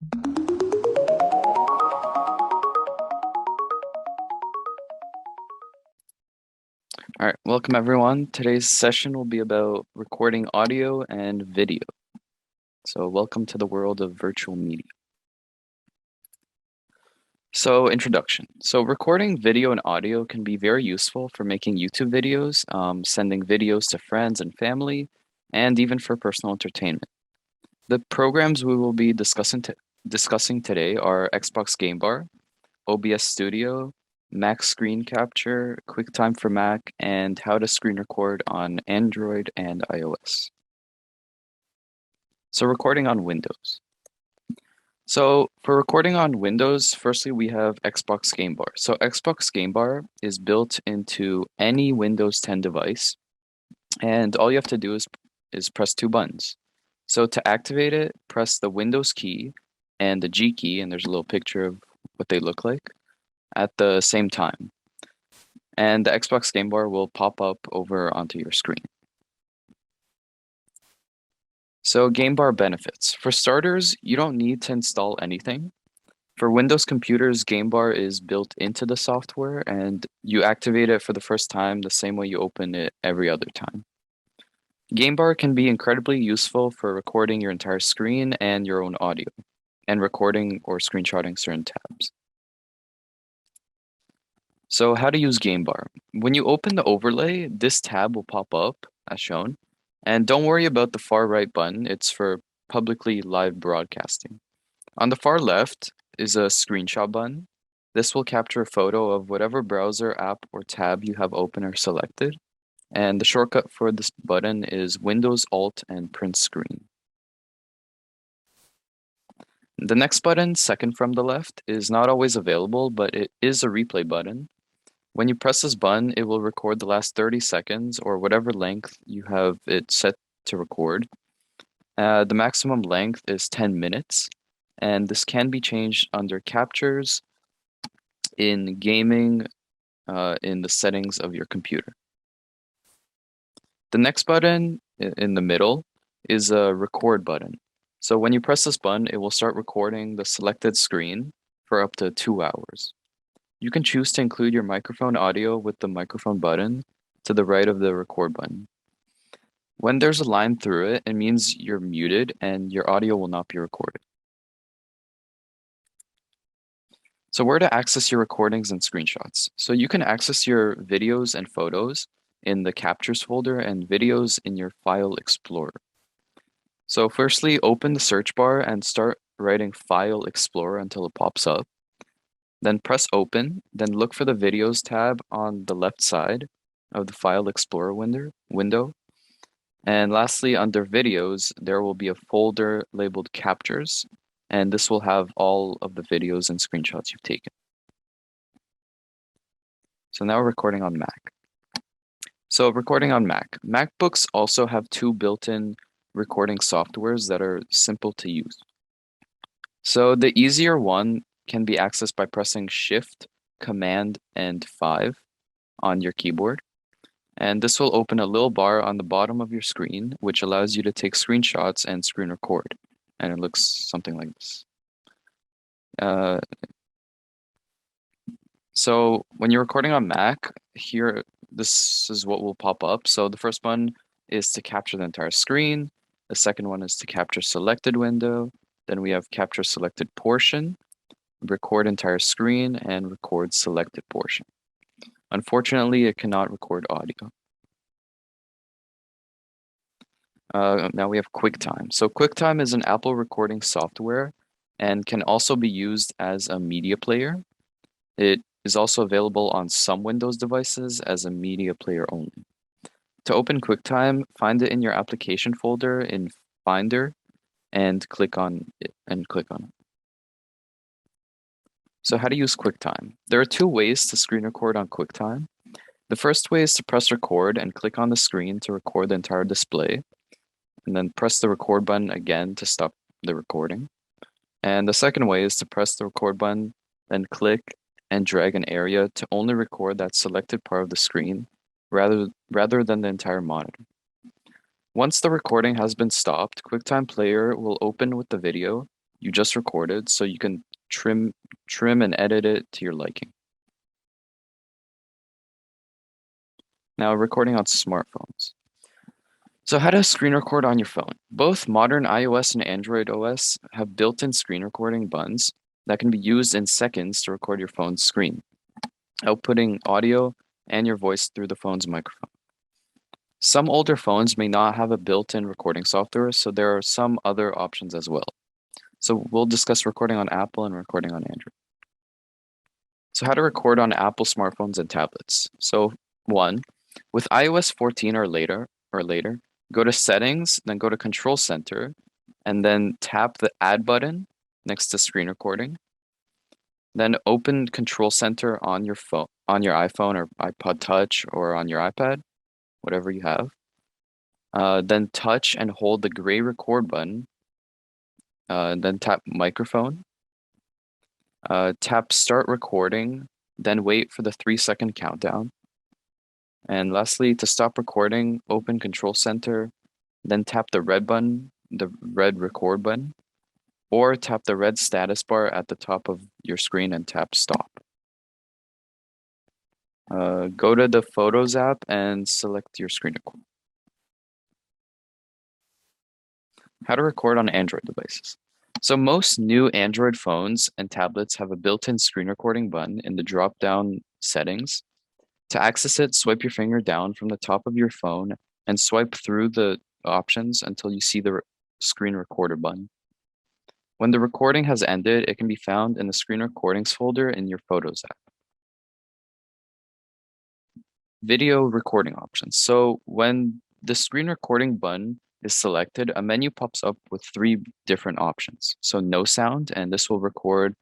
All right, welcome everyone. Today's session will be about recording audio and video. So, welcome to the world of virtual media. So, introduction. So, recording video and audio can be very useful for making YouTube videos, sending videos to friends and family, and even for personal entertainment. The programs we will be discussing today are Xbox Gamebar, OBS Studio, Mac Screen Capture, QuickTime for Mac, and how to screen record on Android and iOS. So recording on Windows. So for recording on Windows, firstly we have Xbox Gamebar. So Xbox Gamebar is built into any Windows 10 device, and all you have to do is press two buttons. So to activate it, press the Windows key and the G key, and there's a little picture of what they look like, at the same time. And the Xbox Gamebar will pop up over onto your screen. So Gamebar benefits. For starters, you don't need to install anything. For Windows computers, Gamebar is built into the software and you activate it for the first time the same way you open it every other time. Gamebar can be incredibly useful for recording your entire screen and your own audio, and recording or screenshotting certain tabs. So how to use Gamebar. When you open the overlay, this tab will pop up as shown. And don't worry about the far right button, it's for publicly live broadcasting. On the far left is a screenshot button. This will capture a photo of whatever browser, app, or tab you have open or selected. And the shortcut for this button is Windows Alt and Print Screen. The next button, second from the left, is not always available, but it is a replay button. When you press this button, it will record the last 30 seconds or whatever length you have it set to record. The maximum length is 10 minutes, and this can be changed under captures, in gaming, in the settings of your computer. The next button in the middle is a record button. So when you press this button, it will start recording the selected screen for up to 2 hours. You can choose to include your microphone audio with the microphone button to the right of the record button. When there's a line through it, it means you're muted and your audio will not be recorded. So where to access your recordings and screenshots? So you can access your videos and photos in the captures folder and videos in your file explorer. So firstly, open the search bar and start writing File Explorer until it pops up. Then press open, then look for the videos tab on the left side of the File Explorer window. And lastly, under videos, there will be a folder labeled captures, and this will have all of the videos and screenshots you've taken. So now we're recording on Mac. So recording on Mac. MacBooks also have two built-in recording softwares that are simple to use. So the easier one can be accessed by pressing Shift, Command, and 5 on your keyboard. And this will open a little bar on the bottom of your screen, which allows you to take screenshots and screen record. And it looks something like this. So when you're recording on Mac, here, this is what will pop up. So the first one is to capture the entire screen. The second one is to capture selected window. Then we have capture selected portion, record entire screen, and record selected portion. Unfortunately, it cannot record audio. Now we have QuickTime. So QuickTime is an Apple recording software and can also be used as a media player. It is also available on some Windows devices as a media player only. To open QuickTime, find it in your application folder in Finder and click on it. So how to use QuickTime. There are two ways to screen record on QuickTime. The first way is to press record and click on the screen to record the entire display, and then press the record button again to stop the recording. And the second way is to press the record button, then click and drag an area to only record that selected part of the screen rather than the entire monitor. Once the recording has been stopped, QuickTime Player will open with the video, you just recorded, so you can trim and edit it to your liking. Now, recording on smartphones. So how to screen record on your phone? Both modern iOS and Android OS have built-in screen recording buttons that can be used in seconds to record your phone's screen, outputting audio and your voice through the phone's microphone. Some older phones may not have a built-in recording software, so there are some other options as well. So we'll discuss recording on Apple and recording on Android. So how to record on Apple smartphones and tablets. So one, with iOS 14 or later, go to Settings, then go to Control Center, and then tap the Add button next to Screen Recording. Then open Control Center on your phone, on your iPhone or iPod Touch or on your iPad, whatever you have. Then touch and hold the gray Record button. Then tap Microphone. Tap Start Recording, then wait for the 3-second countdown. And lastly, to stop recording, open Control Center, then tap the red button, the red record button, or tap the red status bar at the top of your screen and tap stop. Go to the Photos app and select your screen record. How to record on Android devices. So most new Android phones and tablets have a built-in screen recording button in the drop-down settings. To access it, swipe your finger down from the top of your phone and swipe through the options until you see the screen recorder button. When the recording has ended, it can be found in the screen recordings folder in your Photos app. Video recording options. So when the screen recording button is selected, a menu pops up with 3 different options. So no sound, and this will record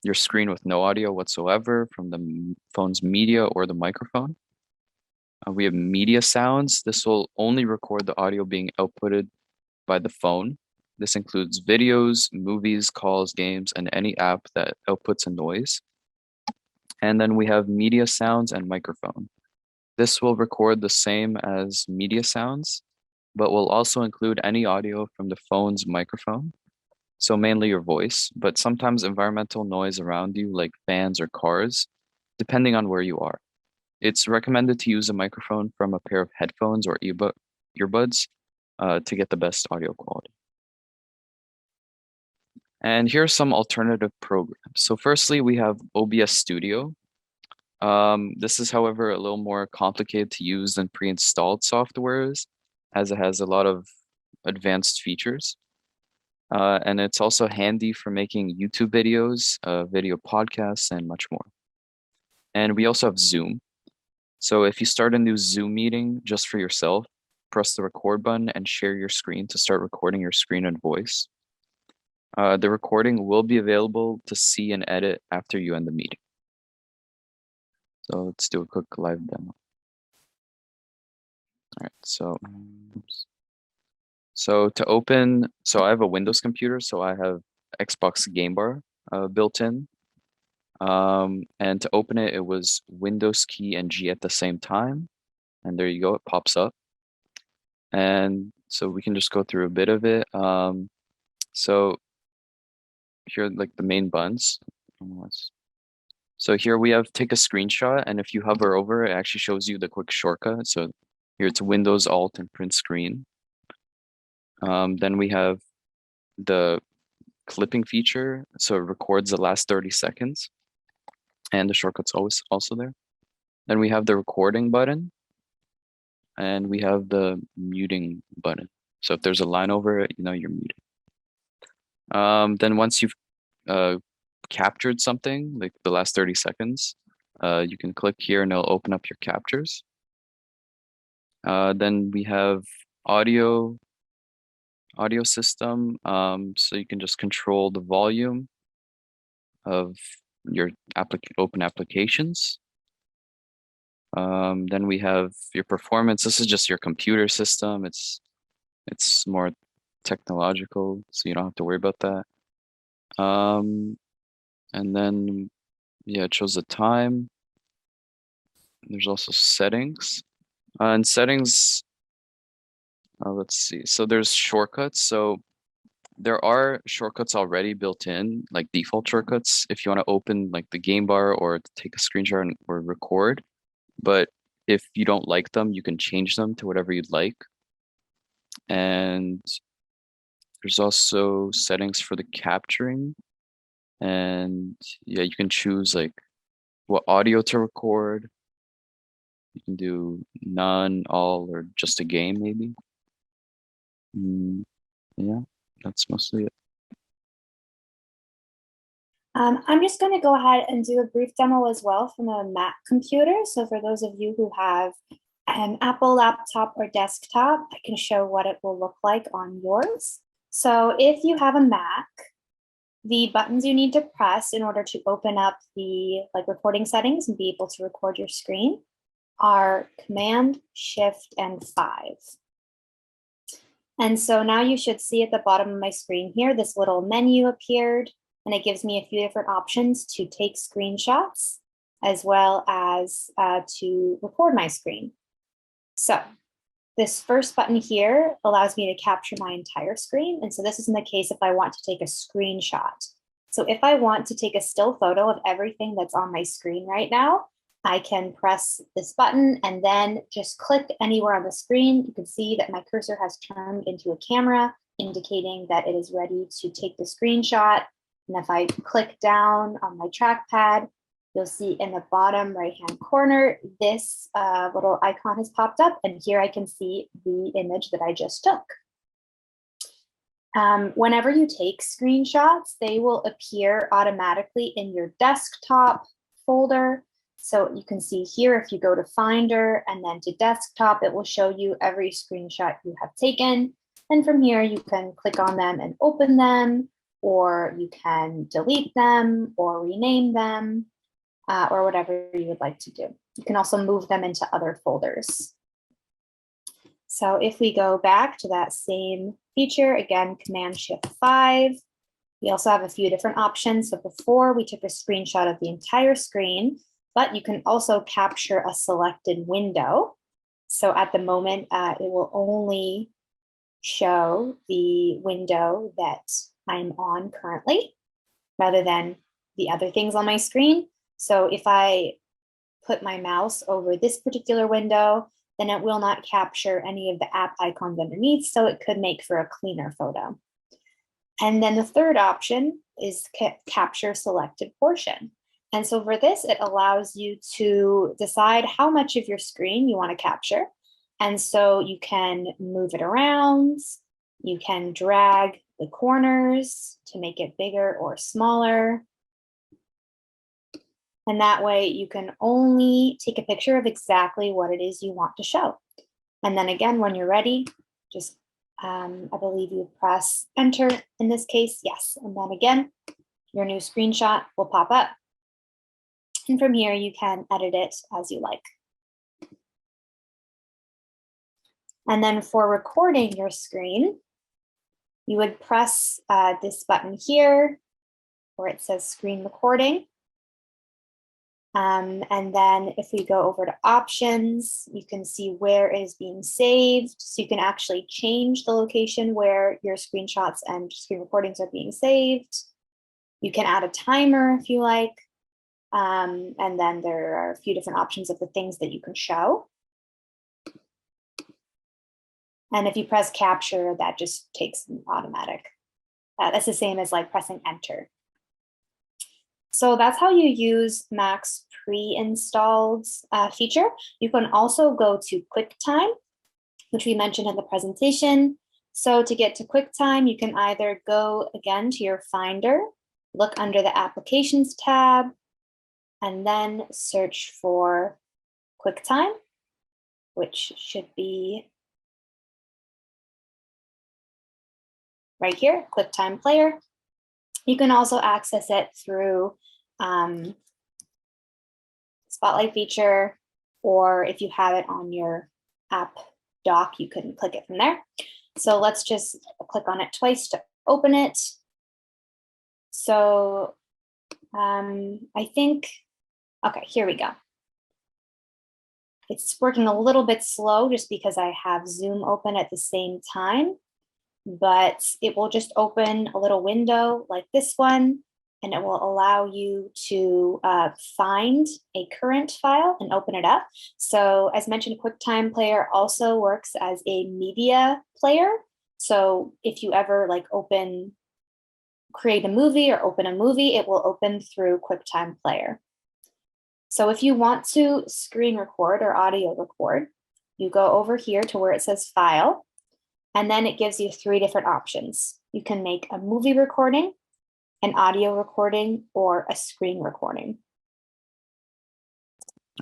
your screen with no audio whatsoever from the phone's media or the microphone. We have media sounds. This will only record the audio being outputted by the phone. This includes videos, movies, calls, games, and any app that outputs a noise. And then we have media sounds and microphone. This will record the same as media sounds, but will also include any audio from the phone's microphone. So mainly your voice, but sometimes environmental noise around you like fans or cars, depending on where you are. It's recommended to use a microphone from a pair of headphones or earbuds to get the best audio quality. And here are some alternative programs. So firstly, we have OBS Studio. This is, however, a little more complicated to use than pre-installed softwares, as it has a lot of advanced features. And it's also handy for making YouTube videos, video podcasts, and much more. And we also have Zoom. So if you start a new Zoom meeting just for yourself, press the record button and share your screen to start recording your screen and voice. The recording will be available to see and edit after you end the meeting. So let's do a quick live demo. All right, so oops. So to open, so I have a Windows computer, so I have Xbox Gamebar built in. And to open it, it was Windows key and G at the same time. And there you go, it pops up. And so we can just go through a bit of it. So here are like the main buttons. So here we have take a screenshot, and if you hover over it, actually shows you the quick shortcut. So here it's Windows Alt and print screen. Then we have the clipping feature, so it records the last 30 seconds, and the shortcut's always also there. Then we have the recording button, and we have the muting button. So if there's a line over it, you know you're muted. Then once you've captured something, like the last 30 seconds, you can click here and it'll open up your captures. Then we have audio system, so you can just control the volume of your open applications. Then we have your performance. This is just your computer system. It's more technological, so you don't have to worry about that. And then yeah, it shows the time. There's also settings. And settings, let's see. So there's shortcuts. So There are shortcuts already built in, like default shortcuts, if you want to open like the game bar or take a screenshot or record. But if you don't like them, you can change them to whatever you'd like. And there's also settings for the capturing. And yeah, you can choose like what audio to record. You can do none, all, or just a game maybe. Mm, yeah, that's mostly it. I'm just going to go ahead and do a brief demo as well from a Mac computer. So for those of you who have an Apple laptop or desktop, I can show what it will look like on yours. So if you have a Mac, the buttons you need to press in order to open up the recording settings and be able to record your screen are Command, Shift, and 5. And so now you should see at the bottom of my screen here, this little menu appeared, and it gives me a few different options to take screenshots as well as to record my screen. So this first button here allows me to capture my entire screen. And so this is in the case if I want to take a screenshot. So if I want to take a still photo of everything that's on my screen right now, I can press this button and then just click anywhere on the screen. You can see that my cursor has turned into a camera, indicating that it is ready to take the screenshot. And if I click down on my trackpad, you'll see in the bottom right-hand corner, this little icon has popped up, and here I can see the image that I just took. Whenever you take screenshots, they will appear automatically in your desktop folder. So you can see here, if you go to Finder and then to Desktop, it will show you every screenshot you have taken. And from here, you can click on them and open them, or you can delete them or rename them, or whatever you would like to do. You can also move them into other folders. So if we go back to that same feature, again, Command Shift 5, we also have a few different options. So before we took a screenshot of the entire screen, but you can also capture a selected window. So at the moment, it will only show the window that I'm on currently, rather than the other things on my screen. So if I put my mouse over this particular window, then it will not capture any of the app icons underneath, so it could make for a cleaner photo. And then the third option is capture selected portion. And so for this, it allows you to decide how much of your screen you want to capture. And so you can move it around, you can drag the corners to make it bigger or smaller. And that way you can only take a picture of exactly what it is you want to show. And then again, when you're ready, just, I believe you press enter in this case, yes. And then again, your new screenshot will pop up. And from here, you can edit it as you like. And then for recording your screen, you would press this button here where it says screen recording. And then if we go over to options, you can see where it is being saved. So you can actually change the location where your screenshots and screen recordings are being saved. You can add a timer if you like. And then there are a few different options of the things that you can show. And if you press capture, that just takes an automatic. That's the same as like pressing enter. So that's how you use Mac's pre-installed feature. You can also go to QuickTime, which we mentioned in the presentation. So to get to QuickTime, you can either go again to your Finder, look under the Applications tab, and then search for QuickTime, which should be right here, QuickTime Player. You can also access it through Spotlight feature, or if you have it on your app dock, you can click it from there. So let's just click on it twice to open it. So I think, okay, here we go. It's working a little bit slow just because I have Zoom open at the same time. but it will just open a little window like this one, and it will allow you to find a current file and open it up. So as mentioned, QuickTime Player also works as a media player. So if you ever like create a movie or open a movie, it will open through QuickTime Player. So if you want to screen record or audio record, you go over here to where it says File, and then it gives you three different options. You can make a movie recording, an audio recording, or a screen recording.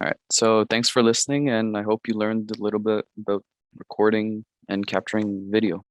All right. So thanks for listening, and I hope you learned a little bit about recording and capturing video.